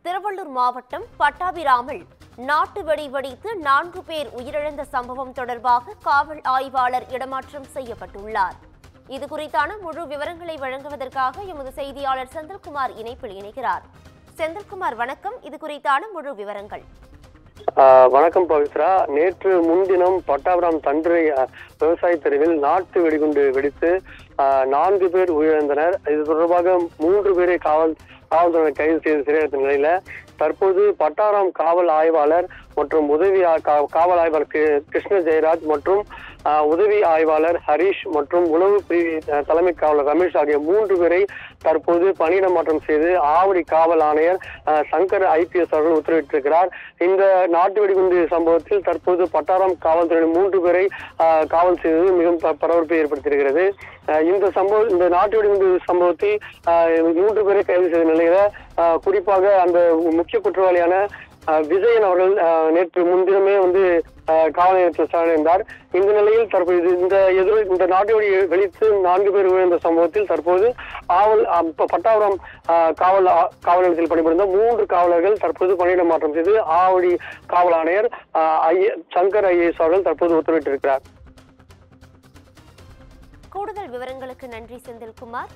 திருவள்ளூர் மாவட்டம் பட்டாபிராமில் நாட்டு வெடி வெடித்து 4 பேர் உயிரிழந்த சம்பவம் தொடர்பாக காவல் ஆய்வாளர் இடமாற்றம் செய்யப்பட்டுள்ளார். இதுகுறித்தான முழு விவரங்களை வழங்குவதற்காக எமது செய்தியாளர் செந்தில்குமார் இணைப்பில் இணைகிறார். செந்தில்குமார் வணக்கம். இதுகுறித்தான முழு விவரங்கள். வணக்கம் பவித்ரா. நேற்று முன்தினம் பட்டாபிராம் தண்டரை விவசாய தெருவில் நாட்டு வெடிகுண்டு வெடித்து 4 பேர் உயிரிழந்தனர். இது தொடர்பாக 3 பேரை காவல்துறை கைது செய்து சிறையெடுத்த நிலையில தற்போது பட்டாபிராம் காவல் ஆய்வாளர் மற்றும் உதவி காவல் ஆய்வாளர் கிருஷ்ண ஜெயராஜ் மற்றும் உதவி ஆய்வாளர் ஹரிஷ் மற்றும் உளவு பிரிவு தலைமை காவலர் ரமேஷ் ஆகிய 3 பேரை தற்போது பணியிட மாற்றம் செய்து ஆவடி காவல் ஆணையர் சங்கர் IPS அவர்கள் உத்தரவிட்டிருக்கிறார். இந்த நாட்டு வெடிகுண்டு சம்பவத்தில் தற்போது பட்டாபிராம் காவல்துறையின் 3 பேரை காவல் செய்தது மிகவும் பரபரப்பை ஏற்படுத்தியிருக்கிறது. இந்த நாட்டு வெடிகுண்டு சம்பவத்தை 3 பேரை கைது செய்த நிலையில குறிப்பாக அந்த முக்கிய குற்றவாளியான விஜயன் அவர்கள் நேற்று முன்தினமே காவல் நிலையத்தில் சரணடைந்தார். இந்த நிலையில் தற்போது இந்த நாட்டு வெடி வெடித்து 4 பேர் உயிரிழந்த சம்பவத்தில் தற்போது பட்டாபிராம் காவல் நிலையத்தில் பணிபுரிந்த 3 காவலர்கள் தற்போது பணியிட மாற்றம் செய்து ஆவடி காவல் ஆணையர் சங்கர் IAS அவர்கள் தற்போது உத்தரவிட்டிருக்கிறார். கூடுதல் விவரங்களுக்கு நன்றி செந்தில்குமார்.